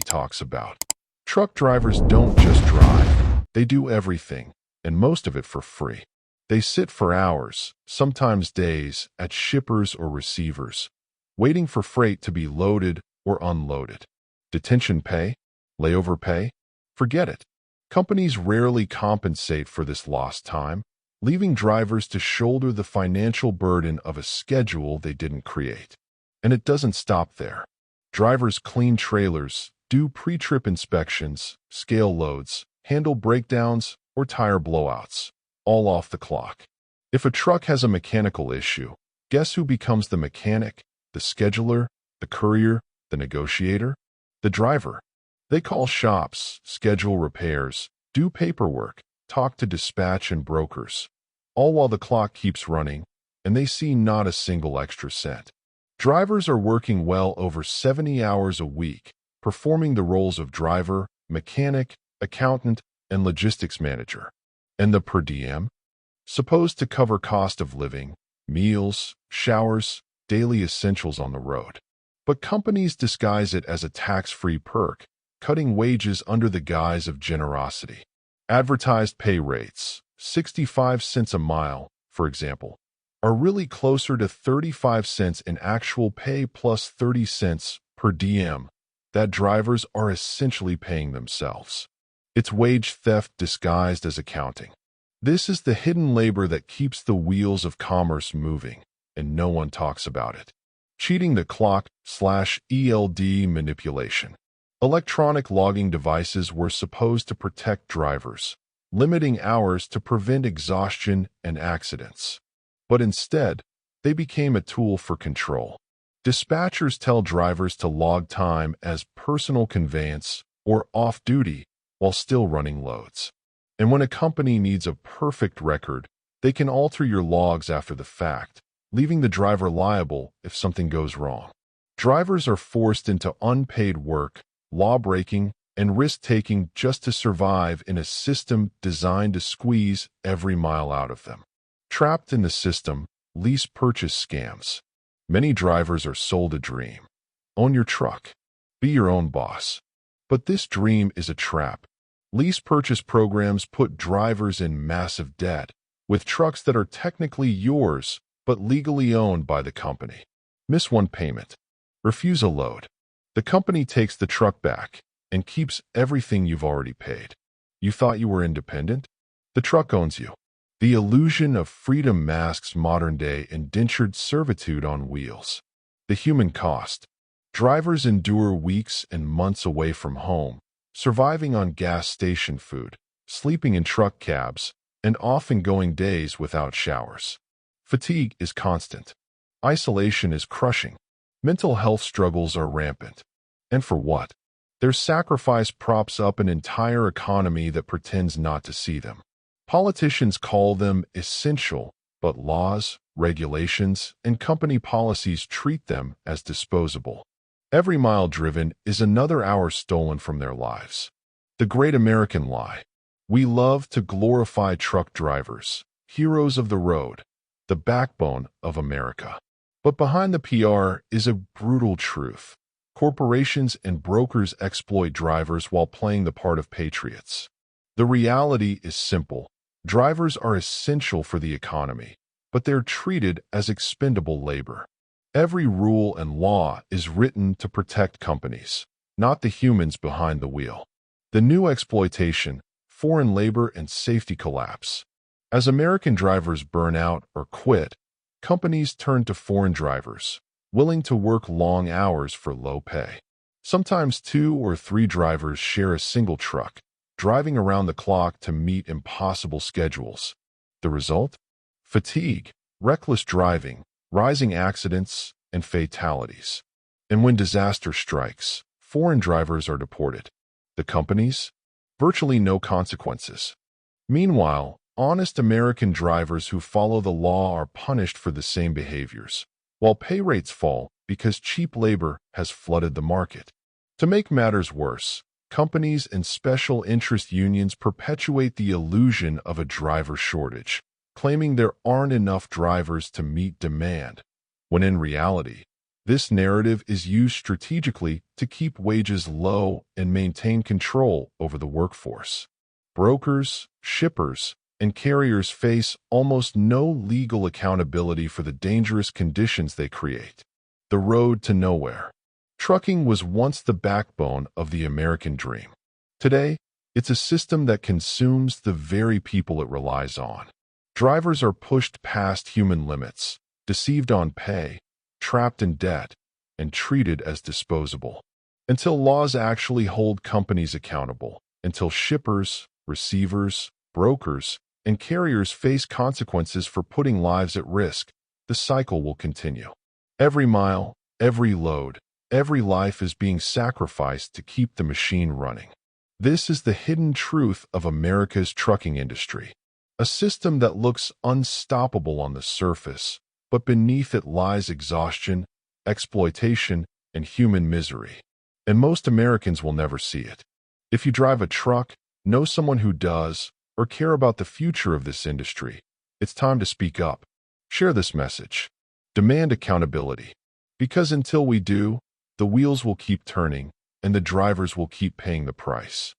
talks about. Truck drivers don't just drive. They do everything, and most of it for free. They sit for hours, sometimes days, at shippers or receivers, waiting for freight to be loaded or unloaded. Detention pay? Layover pay? Forget it. Companies rarely compensate for this lost time, leaving drivers to shoulder the financial burden of a schedule they didn't create. And it doesn't stop there. Drivers clean trailers, do pre-trip inspections, scale loads, handle breakdowns, or tire blowouts, all off the clock. If a truck has a mechanical issue, guess who becomes the mechanic, the scheduler, the courier, the negotiator? The driver. They call shops, schedule repairs, do paperwork, talk to dispatch and brokers, all while the clock keeps running, and they see not a single extra cent. Drivers are working well over 70 hours a week, performing the roles of driver, mechanic, accountant, and logistics manager. And the per diem? Supposed to cover cost of living, meals, showers, daily essentials on the road. But companies disguise it as a tax-free perk, cutting wages under the guise of generosity. Advertised pay rates, 65 cents a mile, for example, are really closer to 35 cents in actual pay plus 30 cents per diem that drivers are essentially paying themselves. It's wage theft disguised as accounting. This is the hidden labor that keeps the wheels of commerce moving, and no one talks about it. Cheating the clock/ELD manipulation. Electronic logging devices were supposed to protect drivers, limiting hours to prevent exhaustion and accidents. But instead, they became a tool for control. Dispatchers tell drivers to log time as personal conveyance or off-duty while still running loads. And when a company needs a perfect record, they can alter your logs after the fact, leaving the driver liable if something goes wrong. Drivers are forced into unpaid work, law-breaking, and risk-taking just to survive in a system designed to squeeze every mile out of them. Trapped in the system, lease-purchase scams. Many drivers are sold a dream. Own your truck. Be your own boss. But this dream is a trap. Lease-purchase programs put drivers in massive debt, with trucks that are technically yours but legally owned by the company. Miss one payment. Refuse a load. The company takes the truck back and keeps everything you've already paid. You thought you were independent? The truck owns you. The illusion of freedom masks modern-day indentured servitude on wheels. The human cost. Drivers endure weeks and months away from home, surviving on gas station food, sleeping in truck cabs, and often going days without showers. Fatigue is constant. Isolation is crushing. Mental health struggles are rampant. And for what? Their sacrifice props up an entire economy that pretends not to see them. Politicians call them essential, but laws, regulations, and company policies treat them as disposable. Every mile driven is another hour stolen from their lives. The great American lie. We love to glorify truck drivers, heroes of the road, the backbone of America. But behind the PR is a brutal truth. Corporations and brokers exploit drivers while playing the part of patriots. The reality is simple. Drivers are essential for the economy, but they're treated as expendable labor. Every rule and law is written to protect companies, not the humans behind the wheel. The new exploitation, foreign labor, and safety collapse. As American drivers burn out or quit, companies turn to foreign drivers, willing to work long hours for low pay. Sometimes 2 or 3 drivers share a single truck, driving around the clock to meet impossible schedules. The result? Fatigue, reckless driving, rising accidents, and fatalities. And when disaster strikes, foreign drivers are deported. The companies? Virtually no consequences. Meanwhile, honest American drivers who follow the law are punished for the same behaviors, while pay rates fall because cheap labor has flooded the market. To make matters worse, companies and special interest unions perpetuate the illusion of a driver shortage, claiming there aren't enough drivers to meet demand, when in reality, This narrative is used strategically to keep wages low and maintain control over the workforce. Brokers, shippers, and carriers face almost no legal accountability for the dangerous conditions they create. The road to nowhere. Trucking was once the backbone of the American dream. Today, it's a system that consumes the very people it relies on. Drivers are pushed past human limits, deceived on pay, trapped in debt, and treated as disposable. Until laws actually hold companies accountable, until shippers, receivers, brokers, and carriers face consequences for putting lives at risk, the cycle will continue. Every mile, every load, every life is being sacrificed to keep the machine running. This is the hidden truth of America's trucking industry. A system that looks unstoppable on the surface, but beneath it lies exhaustion, exploitation, and human misery. And most Americans will never see it. If you drive a truck, know someone who does, or care about the future of this industry, it's time to speak up. Share this message. Demand accountability. Because until we do, the wheels will keep turning, and the drivers will keep paying the price.